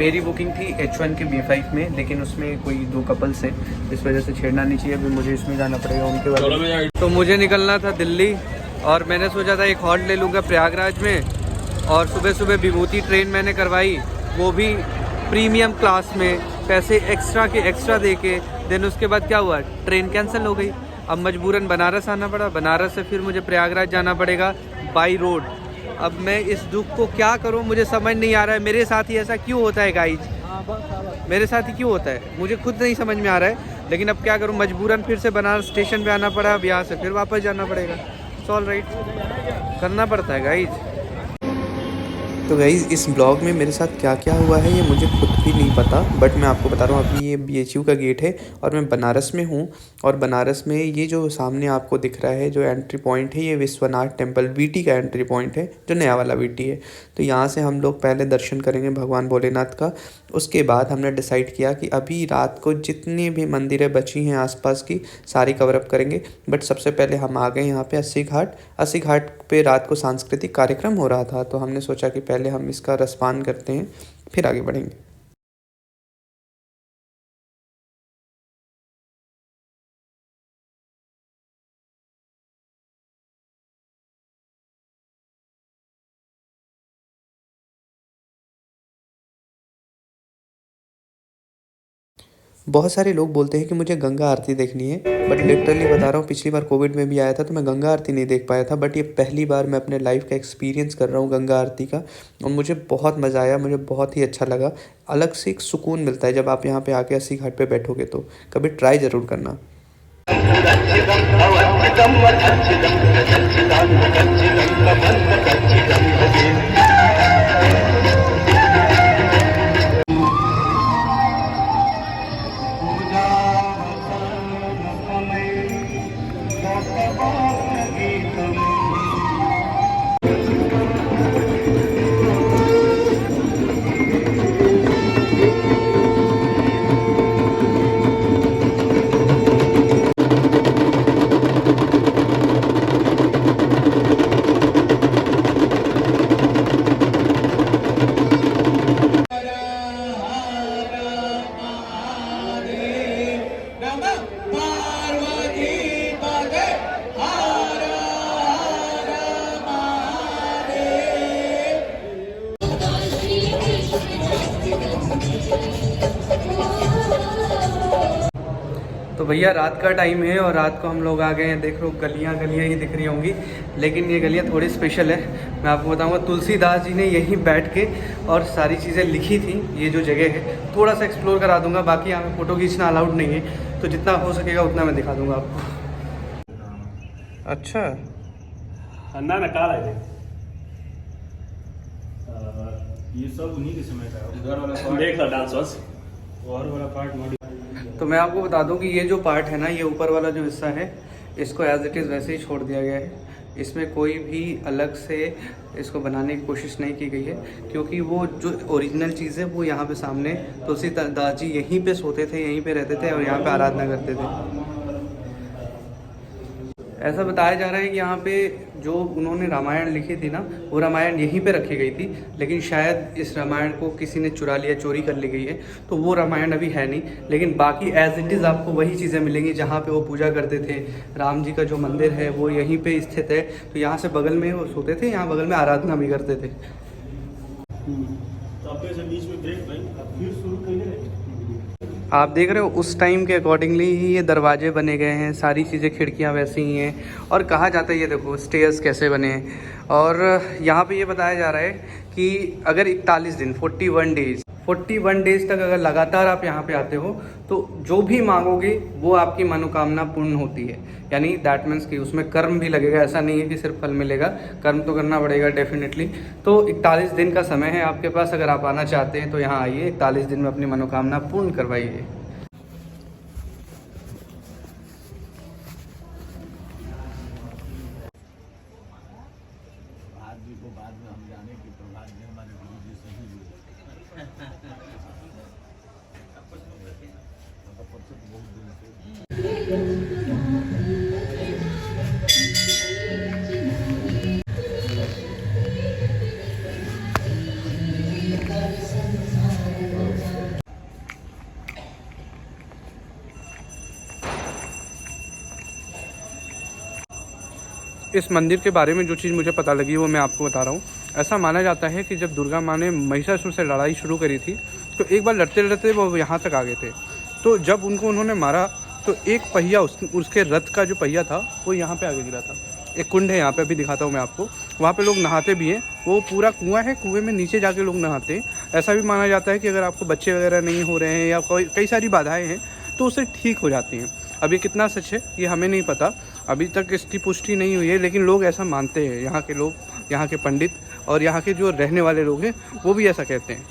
मेरी बुकिंग थी H1 के B5 में, लेकिन उसमें कोई 2 कपल्स हैं, इस वजह से छेड़ना नहीं चाहिए। अभी मुझे इसमें जाना पड़ेगा उनके वाले। तो मुझे निकलना था दिल्ली और मैंने सोचा था एक हॉल्ट ले लूँगा प्रयागराज में, और सुबह सुबह विभूति ट्रेन मैंने करवाई, वो भी प्रीमियम क्लास में, पैसे एक्स्ट्रा दे के। देन उसके बाद क्या हुआ, ट्रेन कैंसिल हो गई। अब मजबूरन बनारस आना पड़ा, बनारस से फिर मुझे प्रयागराज जाना पड़ेगा बाई रोड। अब मैं इस दुख को क्या करूं, मुझे समझ नहीं आ रहा है। मेरे साथ ही ऐसा क्यों होता है गाइज, मेरे साथ ही क्यों होता है, मुझे खुद नहीं समझ में आ रहा है। लेकिन अब क्या करूं, मजबूरन फिर से बनारस स्टेशन पे आना पड़ा। अब यहाँ से फिर वापस जाना पड़ेगा। इट्स ऑल राइट, करना पड़ता है गाइज। तो गाइज़ इस ब्लॉग में मेरे साथ क्या क्या हुआ है ये मुझे खुद भी नहीं पता, बट मैं आपको बता रहा हूँ। अभी ये BHU का गेट है और मैं बनारस में हूँ। और बनारस में ये जो सामने आपको दिख रहा है जो एंट्री पॉइंट है, ये विश्वनाथ टेम्पल VT का एंट्री पॉइंट है, जो नया वाला VT है। तो यहाँ से हम लोग पहले दर्शन करेंगे भगवान भोलेनाथ का। उसके बाद हमने डिसाइड किया कि अभी रात को जितनी भी मंदिरें बची हैं आसपास की सारी कवर अप करेंगे। बट सबसे पहले हम आ गए यहाँ पे अस्सी घाट पे रात को सांस्कृतिक कार्यक्रम हो रहा था, तो हमने सोचा कि पहले हम इसका रसपान करते हैं, फिर आगे बढ़ेंगे। बहुत सारे लोग बोलते हैं कि मुझे गंगा आरती देखनी है, बट लिटरली बता रहा हूँ, पिछली बार कोविड में भी आया था तो मैं गंगा आरती नहीं देख पाया था। बट ये पहली बार मैं अपने लाइफ का एक्सपीरियंस कर रहा हूँ गंगा आरती का, और मुझे बहुत मज़ा आया, मुझे बहुत ही अच्छा लगा। अलग से एक सुकून मिलता है जब आप यहाँ पे आके अस्सी घाट पे बैठोगे, तो कभी ट्राई ज़रूर करना। तो भैया रात का टाइम है और रात को हम लोग आ गए हैं। देख लो गलियां ही दिख रही होंगी, लेकिन ये गलियां थोड़ी स्पेशल है। मैं आपको बताऊंगा, तुलसीदास जी ने यहीं बैठ के और सारी चीज़ें लिखी थी। ये जो जगह है थोड़ा सा एक्सप्लोर करा दूंगा, बाकी यहाँ पे फ़ोटो खींचना अलाउड नहीं है, तो जितना हो सकेगा उतना मैं दिखा दूँगा आपको। अच्छा ना काला है ये सब उन्हीं के समय का उधर वाला देख लो डांस और वाला पार्ट। तो मैं आपको बता दूं कि ये जो पार्ट है ना, ये ऊपर वाला जो हिस्सा है, इसको एज इट इज़ वैसे ही छोड़ दिया गया है। इसमें कोई भी अलग से इसको बनाने की कोशिश नहीं की गई है, क्योंकि वो जो ओरिजिनल चीज़ है वो यहाँ पे सामने तुलसीदास जी यहीं पे सोते थे, यहीं पे रहते थे और यहाँ पे आराधना करते थे। ऐसा बताया जा रहा है कि यहाँ पे जो उन्होंने रामायण लिखी थी ना, वो रामायण यहीं पे रखी गई थी, लेकिन शायद इस रामायण को किसी ने चुरा लिया, चोरी कर ली गई है, तो वो रामायण अभी है नहीं। लेकिन बाकी एज इट इज़ आपको वही चीज़ें मिलेंगी जहाँ पे वो पूजा करते थे। राम जी का जो मंदिर है वो यहीं पे स्थित है, तो यहाँ से बगल में वो सोते थे, यहाँ बगल में आराधना भी करते थे। आप देख रहे हो उस टाइम के अकॉर्डिंगली ही ये दरवाजे बने गए हैं, सारी चीज़ें खिड़कियाँ वैसी ही हैं। और कहा जाता है, ये देखो स्टेयर्स कैसे बने हैं। और यहाँ पे ये बताया जा रहा है कि अगर 41 दिन 41 डेज तक अगर लगातार आप यहाँ पे आते हो, तो जो भी मांगोगे वो आपकी मनोकामना पूर्ण होती है। यानी दैट मीन्स कि उसमें कर्म भी लगेगा, ऐसा नहीं है कि सिर्फ फल मिलेगा, कर्म तो करना पड़ेगा डेफिनेटली। तो 41 दिन का समय है आपके पास, अगर आप आना चाहते हैं तो यहाँ आइए, 41 दिन में अपनी मनोकामना पूर्ण करवाइए। बाद में हम जाने की प्रभाग्य हमारे गुरु जी से ही इस मंदिर के बारे में जो चीज़ मुझे पता लगी वो मैं आपको बता रहा हूँ। ऐसा माना जाता है कि जब दुर्गा माँ ने महिषासुर से लड़ाई शुरू करी थी तो एक बार लड़ते लड़ते वो यहाँ तक आ गए थे। तो जब उनको उन्होंने मारा तो एक पहिया उसके रथ का जो पहिया था वो यहाँ पे आगे गिरा था। एक कुंड है यहाँ पे, अभी दिखाता हूँ मैं आपको। वहाँ पे लोग नहाते भी हैं, वो पूरा कुआं है, कुएं में नीचे जाके लोग नहाते हैं। ऐसा भी माना जाता है कि अगर आपको बच्चे वगैरह नहीं हो रहे हैं या कई सारी बाधाएँ हैं तो उससे ठीक हो जाती हैं। अब ये कितना सच है ये हमें नहीं पता, अभी तक इसकी पुष्टि नहीं हुई है, लेकिन लोग ऐसा मानते हैं। यहाँ के लोग, यहाँ के पंडित और यहाँ के जो रहने वाले लोग हैं वो भी ऐसा कहते हैं।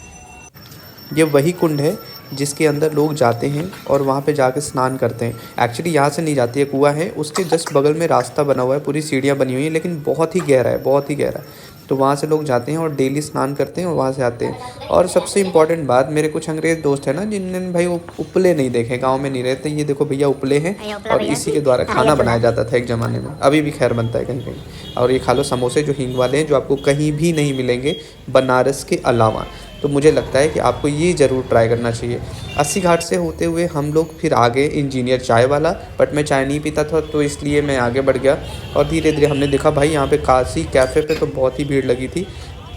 ये वही कुंड है जिसके अंदर लोग जाते हैं और वहाँ पे जाके स्नान करते हैं। एक्चुअली यहाँ से नहीं जाती है, कुआं है, उसके जस्ट बगल में रास्ता बना हुआ है, पूरी सीढ़ियाँ बनी हुई हैं, लेकिन बहुत ही गहरा है, बहुत ही गहरा। तो वहाँ से लोग जाते हैं और डेली स्नान करते हैं और वहाँ से आते हैं। और सबसे इम्पॉर्टेंट बात, मेरे कुछ अंग्रेज़ दोस्त हैं ना जिन्होंने भाई वो उपले नहीं देखे, गाँव में नहीं रहते, ये देखो भैया उपले हैं और इसी के द्वारा खाना बनाया जाता था एक ज़माने में, अभी भी खैर बनता है कहीं कहीं। और ये खा लो समोसे जो हींग वाले हैं, जो आपको कहीं भी नहीं मिलेंगे बनारस के अलावा। तो मुझे लगता है कि आपको ये ज़रूर ट्राई करना चाहिए। 80 घाट से होते हुए हम लोग फिर आगे इंजीनियर चाय वाला, बट मैं चाय नहीं पीता था तो इसलिए मैं आगे बढ़ गया। और धीरे धीरे हमने देखा भाई यहाँ पे काशी कैफ़े पे तो बहुत ही भीड़ लगी थी।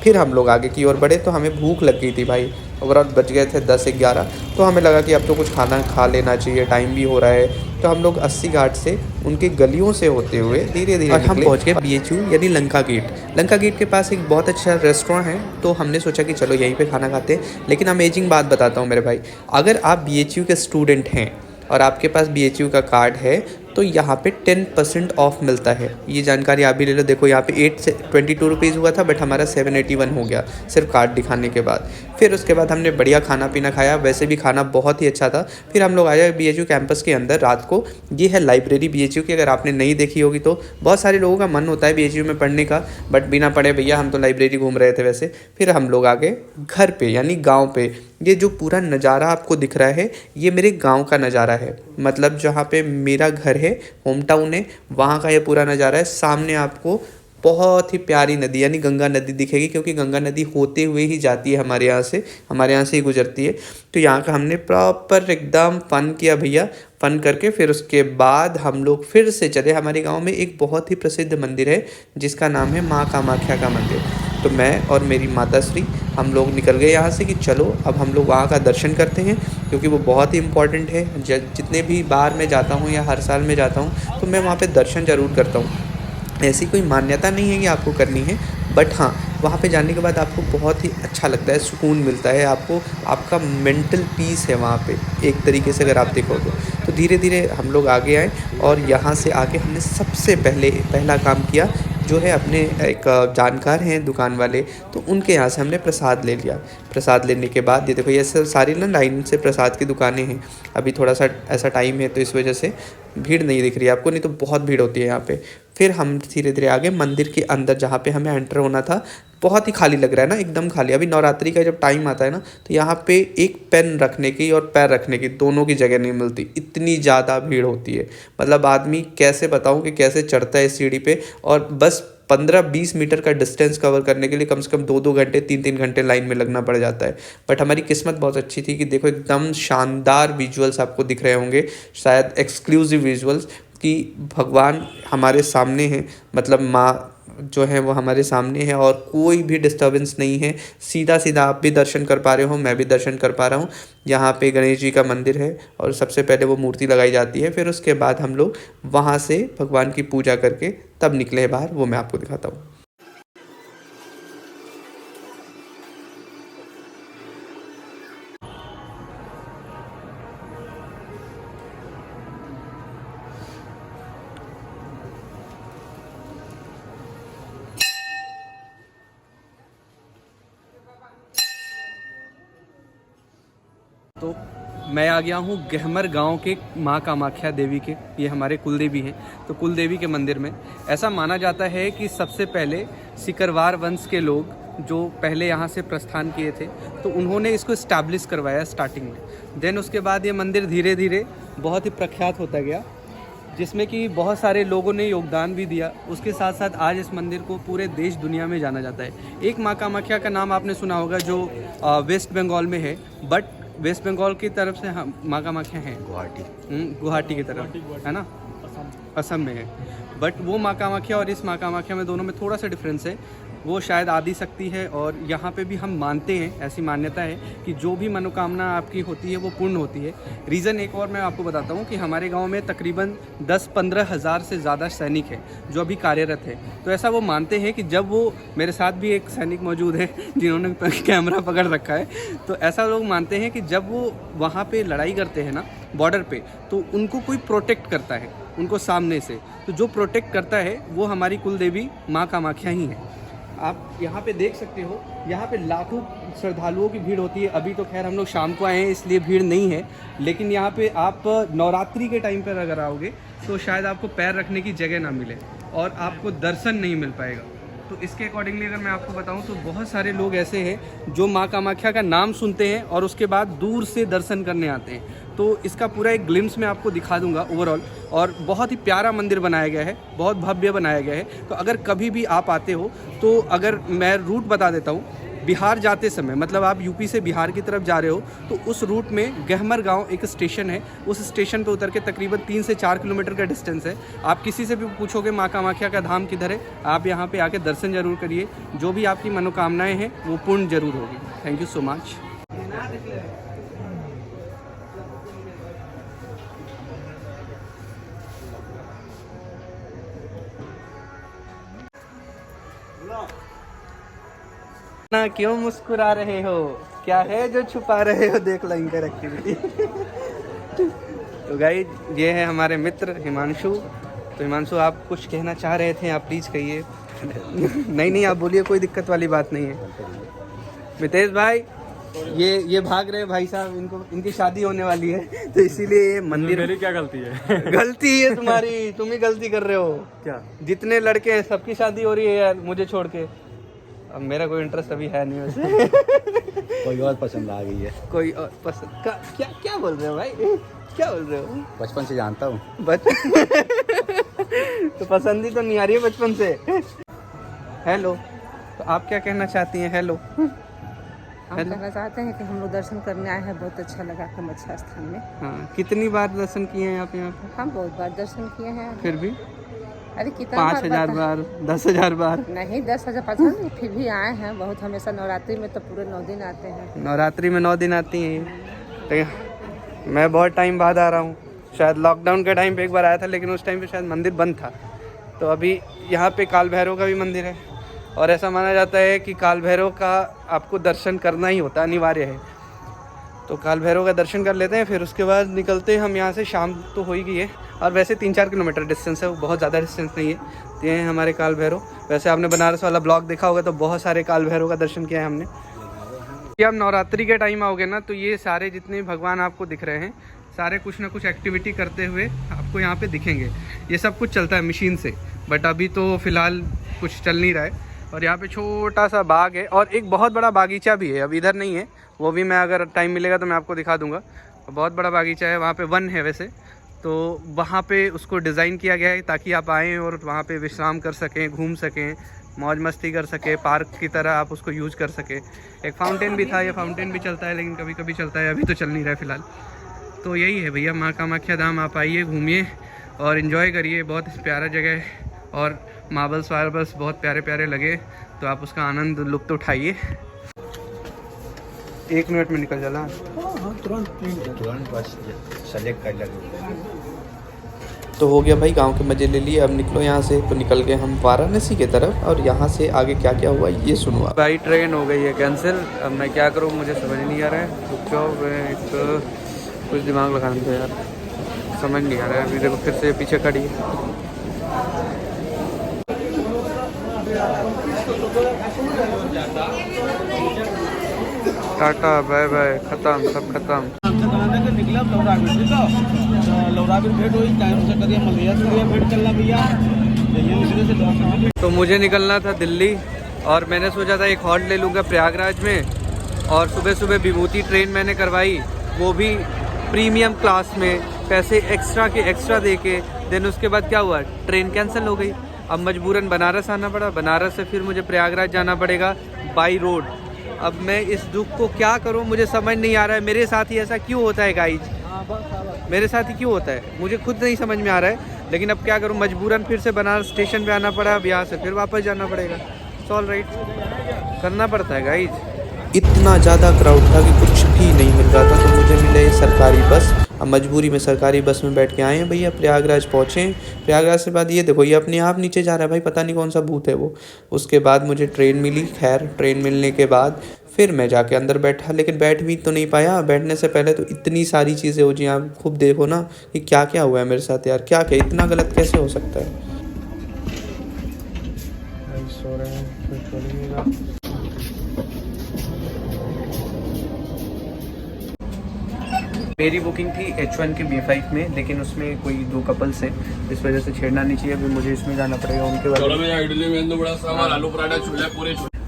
फिर हम लोग आगे की ओर बढ़े तो हमें भूख लग गई थी भाई, ओवरऑल बज गए थे 10-11। तो हमें लगा कि अब तो कुछ खाना खा लेना चाहिए, टाइम भी हो रहा है। तो हम लोग 80 घाट से उनके गलियों से होते हुए धीरे धीरे हम पहुंच गए BHU यानी लंका गेट। लंका गेट के पास एक बहुत अच्छा रेस्टोरेंट है, तो हमने सोचा कि चलो यहीं पे खाना खाते हैं। लेकिन अमेजिंग बात बताता हूँ मेरे भाई, अगर आप BHU के स्टूडेंट हैं और आपके पास BHU का कार्ड है तो यहाँ पे 10% ऑफ मिलता है। ये जानकारी आप भी ले लो। देखो यहाँ पे 8 से 22 रुपीज़ हुआ था, बट हमारा 781 हो गया सिर्फ कार्ड दिखाने के बाद। फिर उसके बाद हमने बढ़िया खाना पीना खाया, वैसे भी खाना बहुत ही अच्छा था। फिर हम लोग आए BHU कैंपस के अंदर रात को। ये है लाइब्रेरी BHU की, अगर आपने नहीं देखी होगी तो। बहुत सारे लोगों का मन होता है BHU में पढ़ने का, बट बिना पढ़े भैया हम तो लाइब्रेरी घूम रहे थे वैसे। फिर हम लोग आ गए घर पे यानी गाँव पे। ये जो पूरा नज़ारा आपको दिख रहा है ये मेरे गाँव का नज़ारा है, मतलब जहाँ पे मेरा घर है, होम टाउन है, वहाँ का ये पूरा नज़ारा है। सामने आपको बहुत ही प्यारी नदी यानी गंगा नदी दिखेगी, क्योंकि गंगा नदी होते हुए ही जाती है हमारे यहाँ से ही गुजरती है। तो यहाँ का हमने प्रॉपर एकदम फ़न किया भैया। फ़न करके फिर उसके बाद हम लोग फिर से चले। हमारे गांव में एक बहुत ही प्रसिद्ध मंदिर है जिसका नाम है माँ कामाख्या का मंदिर। तो मैं और मेरी माता श्री हम लोग निकल गए यहाँ से कि चलो अब हम लोग वहाँ का दर्शन करते हैं, क्योंकि वो बहुत ही इम्पॉर्टेंट है। जितने भी बार मैं जाता हूँ या हर साल मैं जाता हूँ तो मैं वहाँ पे दर्शन ज़रूर करता हूँ। ऐसी कोई मान्यता नहीं है कि आपको करनी है, बट हाँ वहाँ पे जाने के बाद आपको बहुत ही अच्छा लगता है, सुकून मिलता है आपको, आपका मेंटल पीस है वहाँ पे एक तरीके से अगर आप देखो तो धीरे धीरे हम लोग आगे आए और यहाँ से आके हमने सबसे पहला काम किया जो है, अपने एक जानकार हैं दुकान वाले, तो उनके यहाँ से हमने प्रसाद ले लिया। प्रसाद लेने के बाद ये देखो ये सारी ना लाइन से प्रसाद की दुकानें हैं। अभी थोड़ा सा ऐसा टाइम है तो इस वजह से भीड़ नहीं दिख रही है आपको, नहीं तो बहुत भीड़ होती है यहाँ पे। फिर हम धीरे धीरे आगे मंदिर के अंदर जहाँ पे हमें एंटर होना था, बहुत ही खाली लग रहा है ना, एकदम खाली। अभी नवरात्रि का जब टाइम आता है ना तो यहाँ पे एक पेन रखने की और पैर रखने की दोनों की जगह नहीं मिलती, इतनी ज़्यादा भीड़ होती है। मतलब आदमी कैसे बताऊँ कि कैसे चढ़ता है इस सीढ़ी पे, और बस 15-20 मीटर का डिस्टेंस कवर करने के लिए कम से कम 2-2 घंटे 3-3 घंटे लाइन में लगना पड़ जाता है। बट हमारी किस्मत बहुत अच्छी थी कि देखो एकदम शानदार विजुअल्स आपको दिख रहे होंगे, शायद एक्सक्लूसिव विजुअल्स, कि भगवान हमारे सामने हैं, मतलब माँ जो है वो हमारे सामने है और कोई भी डिस्टर्बेंस नहीं है। सीधा सीधा आप भी दर्शन कर पा रहे हो, मैं भी दर्शन कर पा रहा हूँ। यहाँ पे गणेश जी का मंदिर है और सबसे पहले वो मूर्ति लगाई जाती है, फिर उसके बाद हम लोग वहाँ से भगवान की पूजा करके तब निकले बाहर, वो मैं आपको दिखाता हूँ। तो मैं आ गया हूँ गहमर गांव के माँ कामाख्या देवी के, ये हमारे कुलदेवी हैं। तो कुलदेवी के मंदिर में ऐसा माना जाता है कि सबसे पहले सिकरवार वंश के लोग जो पहले यहाँ से प्रस्थान किए थे तो उन्होंने इसको इस्टेब्लिश करवाया स्टार्टिंग में। देन उसके बाद ये मंदिर धीरे धीरे बहुत ही प्रख्यात होता गया, जिसमें कि बहुत सारे लोगों ने योगदान भी दिया। उसके साथ साथ आज इस मंदिर को पूरे देश दुनिया में जाना जाता है। एक माँ कामाख्या का नाम आपने सुना होगा जो वेस्ट बंगाल में है, बट वेस्ट बंगाल की तरफ से हम माँ कामाख्या हैं गुवाहाटी की तरफ, है ना। असम में है। बट वो माँ कामाख्या और इस माँ कामाख्या में दोनों में थोड़ा सा डिफरेंस है। वो शायद आदि शक्ति है और यहाँ पे भी हम मानते हैं, ऐसी मान्यता है कि जो भी मनोकामना आपकी होती है वो पूर्ण होती है। रीज़न एक और मैं आपको बताता हूँ कि हमारे गांव में तकरीबन 10-15 हज़ार से ज़्यादा सैनिक हैं जो अभी कार्यरत है। तो ऐसा वो मानते हैं कि जब वो, मेरे साथ भी एक सैनिक मौजूद है जिन्होंने कैमरा पकड़ रखा है, तो ऐसा लोग मानते हैं कि जब वो वहाँ पर लड़ाई करते हैं ना बॉर्डर पर, तो उनको कोई प्रोटेक्ट करता है उनको सामने से। तो जो प्रोटेक्ट करता है वो हमारी कुल देवी माँ कामाख्या ही है। आप यहाँ पे देख सकते हो, यहाँ पे लाखों श्रद्धालुओं की भीड़ होती है। अभी तो खैर हम लोग शाम को आए हैं इसलिए भीड़ नहीं है, लेकिन यहाँ पे आप नवरात्रि के टाइम पर अगर आओगे तो शायद आपको पैर रखने की जगह ना मिले और आपको दर्शन नहीं मिल पाएगा। तो इसके अकॉर्डिंगली अगर मैं आपको बताऊं तो बहुत सारे लोग ऐसे हैं जो माँ कामाख्या का नाम सुनते हैं और उसके बाद दूर से दर्शन करने आते हैं। तो इसका पूरा एक ग्लिम्स मैं आपको दिखा दूंगा ओवरऑल। और बहुत ही प्यारा मंदिर बनाया गया है, बहुत भव्य बनाया गया है। तो अगर कभी भी आप आते हो तो अगर मैं रूट बता देता हूँ, बिहार जाते समय, मतलब आप यूपी से बिहार की तरफ जा रहे हो तो उस रूट में गहमर गांव एक स्टेशन है, उस स्टेशन पे उतर के तकरीबन 3 से 4 किलोमीटर का डिस्टेंस है। आप किसी से भी पूछोगे माँ कामाख्या का धाम किधर है, आप यहाँ पे आके दर्शन जरूर करिए। जो भी आपकी मनोकामनाएं हैं वो पूर्ण जरूर होगी। Thank you so much. ना क्यों मुस्कुरा रहे हो, क्या है जो छुपा रहे हो, देख लो इनकर एक्टिविटी। तो गाइस ये है हमारे मित्र हिमांशु। तो हिमांशु आप कुछ कहना चाह रहे थे, आप प्लीज़ कहिए। नहीं आप बोलिए, कोई दिक्कत वाली बात नहीं है। मितेश भाई ये भाग रहे भाई साहब, इनकी शादी होने वाली है तो इसीलिए ये मंदिर। मेरी क्या गलती है? गलती है तुम्हारी, तुम ही गलती कर रहे हो। क्या जितने लड़के हैं सबकी शादी हो रही है यार, मुझे छोड़ के। अब मेरा कोई इंटरेस्ट अभी है नहीं वैसे। कोई और पसंद आ गई है? कोई और पसंद का? क्या बोल रहे हो भाई, क्या बोल रहे हो? बचपन से जानता हूँ। तो पसंद ही तो नहीं आ रही है बचपन से। हेलो, तो आप क्या कहना चाहती हैं? हेलो, हम कहना चाहते हैं कि हम लोग दर्शन करने आए हैं, बहुत अच्छा लगा कामाख्या स्थान में। हाँ, कितनी बार दर्शन किए हैं आप यहाँ पे? हम बहुत बार दर्शन किए हैं। फिर भी? अरे कितना 5000 बार, 10,000 बार? नहीं, 10,000 पता नहीं, फिर भी आए हैं बहुत। हमेशा नवरात्रि में तो पूरे 9 दिन आते हैं। नवरात्रि में 9 दिन आती हैं। तो मैं बहुत टाइम बाद आ रहा हूँ, शायद लॉकडाउन के टाइम पे एक बार आया था, लेकिन उस टाइम पे शायद मंदिर बंद था। तो अभी यहाँ पे काल भैरव का भी मंदिर है और ऐसा माना जाता है कि काल भैरव का आपको दर्शन करना ही होता, अनिवार्य है। तो काल भैरव का दर्शन कर लेते हैं, फिर उसके बाद निकलते हैं हम यहाँ से। शाम तो हो ही गई है और वैसे 3-4 किलोमीटर डिस्टेंस है, वो बहुत ज़्यादा डिस्टेंस नहीं है। तो ये हैं हमारे काल भैरव। वैसे आपने बनारस वाला ब्लॉग देखा होगा तो बहुत सारे काल भैरव का दर्शन किया है हमने। कि आप नवरात्रि के टाइम आओगे ना तो ये सारे जितने भगवान आपको दिख रहे हैं सारे कुछ ना कुछ एक्टिविटी करते हुए आपको यहाँ पे दिखेंगे। ये सब कुछ चलता है मशीन से, बट अभी तो फ़िलहाल कुछ चल नहीं रहा है। और यहाँ पे छोटा सा बाग है और एक बहुत बड़ा बागीचा भी है, अब इधर नहीं है, वो भी मैं अगर टाइम मिलेगा तो मैं आपको दिखा दूँगा। बहुत बड़ा बागीचा है, वहाँ पे वन है वैसे, तो वहाँ पे उसको डिज़ाइन किया गया है ताकि आप आएँ और वहाँ पे विश्राम कर सकें, घूम सकें, मौज मस्ती कर सकें, पार्क की तरह आप उसको यूज़ कर सकें। एक फाउंटेन भी था, ये फाउंटेन भी चलता है लेकिन कभी कभी चलता है, अभी तो चल नहीं रहा है फ़िलहाल। तो यही है भैया, माँ कामाख्या धाम आप आइए, घूमिए और इन्जॉय करिए। बहुत प्यारा जगह है और मार्बल्स वार्बल्स बहुत प्यारे प्यारे लगे, तो आप उसका आनंद लुत्फ़ उठाइए। 1 मिनट में निकल जाला। तुरंत बस सेलेक्ट कर लगे। तो हो गया भाई, गांव के मज़े ले लिए, अब निकलो यहाँ से। तो निकल गए हम वाराणसी के तरफ और यहाँ से आगे क्या क्या हुआ ये सुनो आप। भाई ट्रेन हो गई है कैंसिल, अब मैं क्या करूँ मुझे समझ नहीं आ रहा है। रुक जाओ, कुछ दिमाग लगाने दो यार, समझ नहीं आ रहा है। अभी देखो फिर से पीछे खड़ी है। टाटा बाय बाय, खत्म, सब खत्म। तो मुझे निकलना था दिल्ली और मैंने सोचा था एक हॉल्ट ले लूँगा प्रयागराज में। और सुबह सुबह विभूति ट्रेन मैंने करवाई, वो भी प्रीमियम क्लास में, पैसे एक्स्ट्रा के एक्स्ट्रा दे के। देन उसके बाद क्या हुआ, ट्रेन कैंसिल हो गई। अब मजबूरन बनारस आना पड़ा, बनारस से फिर मुझे प्रयागराज जाना पड़ेगा बाई रोड। अब मैं इस दुख को क्या करूं, मुझे समझ नहीं आ रहा है। मेरे साथ ही ऐसा क्यों होता है गाइज, मेरे साथ ही क्यों होता है, मुझे खुद नहीं समझ में आ रहा है। लेकिन अब क्या करूँ, मजबूरन फिर से बनारस स्टेशन पे आना पड़ा। अब यहाँ से फिर वापस जाना पड़ेगा। ऑल राइट, करना पड़ता है गाइज। इतना ज़्यादा क्राउड था कि कुछ भी नहीं मिल रहा था, तो मुझे मिले सरकारी बस। अब मजबूरी में सरकारी बस में बैठ के आए हैं भैया, प्रयागराज पहुँचे। प्रयागराज से बाद ये देखो, ये अपने आप नीचे जा रहा है भाई, पता नहीं कौन सा भूत है वो। उसके बाद मुझे ट्रेन मिली। खैर ट्रेन मिलने के बाद फिर मैं जाके अंदर बैठा, लेकिन बैठ भी तो नहीं पाया। बैठने से पहले तो इतनी सारी चीज़ें हो जी, आप खूब देखो ना कि क्या क्या हुआ है मेरे साथ यार। क्या क्या इतना गलत कैसे हो सकता है। सो रहे हैं, फिर छोड़िएगा। मेरी बुकिंग थी H1 के B5 में, लेकिन उसमें कोई 2 कपल्स हैं, इस वजह से छेड़ना नहीं चाहिए। अभी मुझे इसमें जाना पड़ेगा उनके बाद।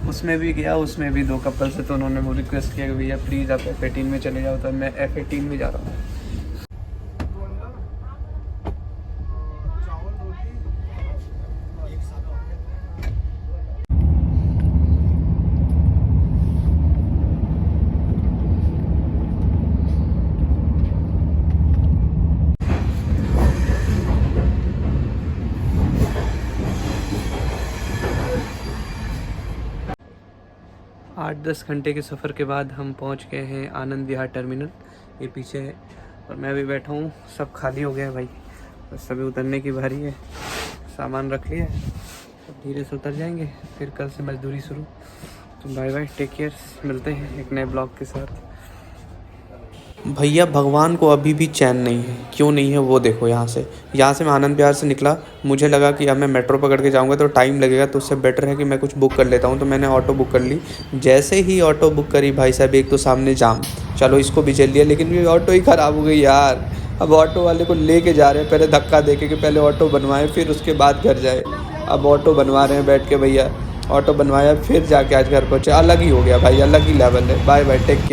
उसमें भी गया, उसमें भी 2 कपल्स हैं, तो उन्होंने मुझे रिक्वेस्ट किया कि भैया प्लीज़ आप F18 में चले जाओ। तो मैं F18 में जा रहा हूँ। 8-10 घंटे के सफ़र के बाद हम पहुंच गए हैं आनंद विहार टर्मिनल। ये पीछे है और मैं भी बैठा हूँ। सब खाली हो गया है भाई, बस सभी उतरने की बारी है। सामान रख लिया है, अब धीरे से उतर जाएंगे, फिर कल से मजदूरी शुरू। तो बाय बाय, टेक केयर, मिलते हैं एक नए ब्लॉग के साथ। भैया भगवान को अभी भी चैन नहीं है। क्यों नहीं है वो देखो। यहाँ से मैं आनंद विहार से निकला। मुझे लगा कि अब मैं मेट्रो पकड़ के जाऊँगा तो टाइम लगेगा, तो उससे बेटर है कि मैं कुछ बुक कर लेता हूँ। तो मैंने ऑटो बुक कर ली। जैसे ही ऑटो बुक करी भाई साहब, एक तो सामने जाम, चलो इसको भी चल लिया, लेकिन ये ऑटो ही ख़राब हो गई यार। अब ऑटो वाले को लेके जा रहे हैं, पहले धक्का दे के कि पहले ऑटो बनवाएं फिर उसके बाद घर जाए। अब ऑटो बनवा रहे हैं बैठ के भैया, ऑटो बनवाया फिर जाके आज घर पहुँचे। अलग ही हो गया भाई, अलग ही लेवल है। Bye bye, take care.